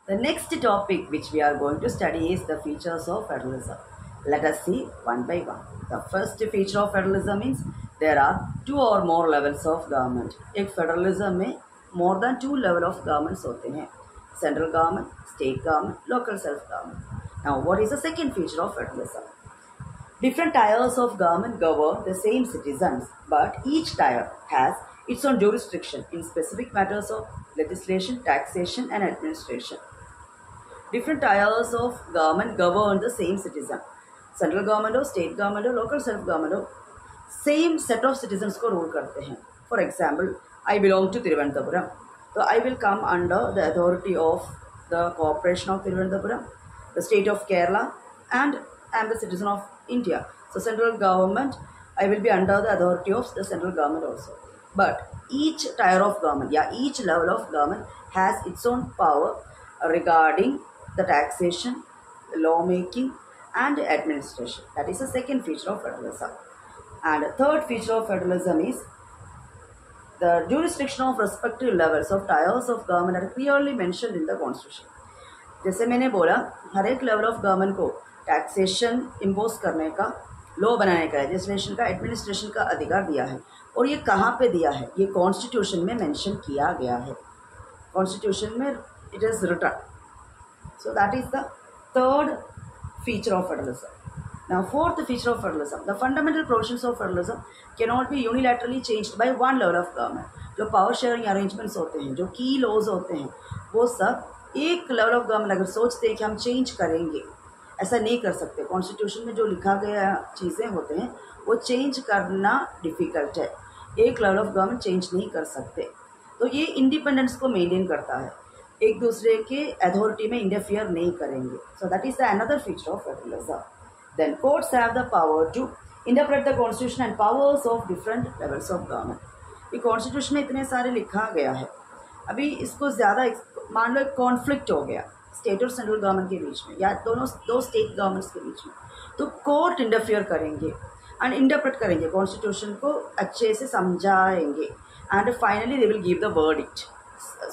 The next topic which we are going to study is the features of federalism. Let us see one by one. The first feature of federalism means there are two or more levels of government. एक federalism में more than two level of governments होते हैं. Central government, state government, local self-government. Now, what is the second feature of federalism? Different tiers of government govern the same citizens, but each tier has its own jurisdiction in specific matters of legislation, taxation, and administration. Different tiers of government govern the same citizen. Central government हो, state government हो, local self government हो, same set of citizens को rule करते हैं. For example, I belong to Thiruvananthapuram, so I will come under the authority of the corporation of Thiruvananthapuram, the state of Kerala, and I am the citizen of India. So central government, I will be under the authority of the central government also. But each tier of government, each level of government has its own power regarding the taxation, lawmaking, and administration. That is the second feature of federalism. And the third feature of federalism is the jurisdiction of respective levels of tiers of government are clearly mentioned in the constitution. जैसे मैंने बोला, हर एक level of government को taxation impose करने का, law बनाने का, legislation का, एडमिनिस्ट्रेशन का अधिकार दिया है. और ये कहाँ पे दिया है? ये कॉन्स्टिट्यूशन में मेंशन किया गया है. कॉन्स्टिट्यूशन में it is written. So that is the third feature of federalism. Now, fourth feature of federalism, the fundamental provisions of federalism cannot be unilaterally changed by one level of government. जो power sharing arrangements होते हैं, जो की laws होते हैं, वो सब एक लेवल ऑफ गवर्नमेंट अगर सोचते हैं कि हम चेंज करेंगे, ऐसा नहीं कर सकते. कॉन्स्टिट्यूशन में जो लिखा गया चीज़ें होते हैं वो चेंज करना डिफ़िकल्ट है. एक लेवल ऑफ गवर्नमेंट चेंज नहीं कर सकते. तो ये इंडिपेंडेंस को मेंटेन करता है, एक दूसरे के अथॉरिटी में इंटरफियर नहीं करेंगे. So that is the another feature of federalism. Then courts have the power to interpret the constitution and powers of different levels of government. ये कॉन्स्टिट्यूशन में इतने सारे लिखा गया है. अभी इसको ज़्यादा मान लो एक कॉन्फ्लिक्ट हो गया स्टेट और सेंट्रल गवर्नमेंट के बीच में, या दो स्टेट गवर्नमेंट्स के बीच में, तो कोर्ट इंटरफियर करेंगे एंड इंटरप्रेट करेंगे, कॉन्स्टिट्यूशन को अच्छे से समझाएंगे, and finally they will give the verdict,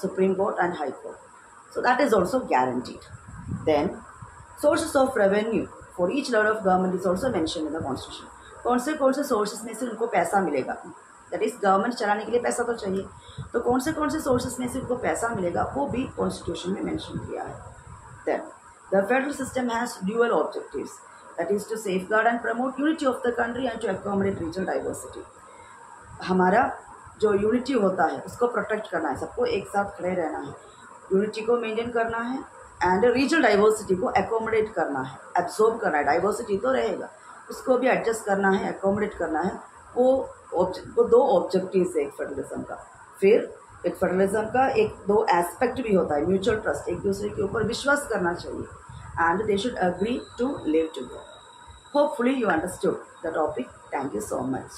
Supreme Court and High Court. So that is also guaranteed. Then sources of revenue for each level of government is also mentioned in the constitution. कौन से sources में से उनको पैसा मिलेगा, that is government चलाने के लिए पैसा तो चाहिए, तो कौन से sources में से उनको पैसा मिलेगा वो भी constitution में mention किया है. Then the federal system has dual objectives, that is to safeguard and promote unity of the country and to accommodate regional diversity. हमारा जो यूनिटी होता है उसको प्रोटेक्ट करना है, सबको एक साथ खड़े रहना है, यूनिटी को मेंटेन करना है, एंड रीजनल डाइवर्सिटी को एकोमोडेट करना है, एब्जॉर्ब करना है. डाइवर्सिटी तो रहेगा, उसको भी एडजस्ट करना है, एकोमोडेट करना है. वो दो ऑब्जेक्टिव्स है एक फेडरलिज्म का. फिर एक फेडरलिज्म का एक दो एस्पेक्ट भी होता है, म्यूचुअल ट्रस्ट, एक दूसरे के ऊपर विश्वास करना चाहिए, and they should agree to live together. Hopefully you understood the topic. Thank you so much.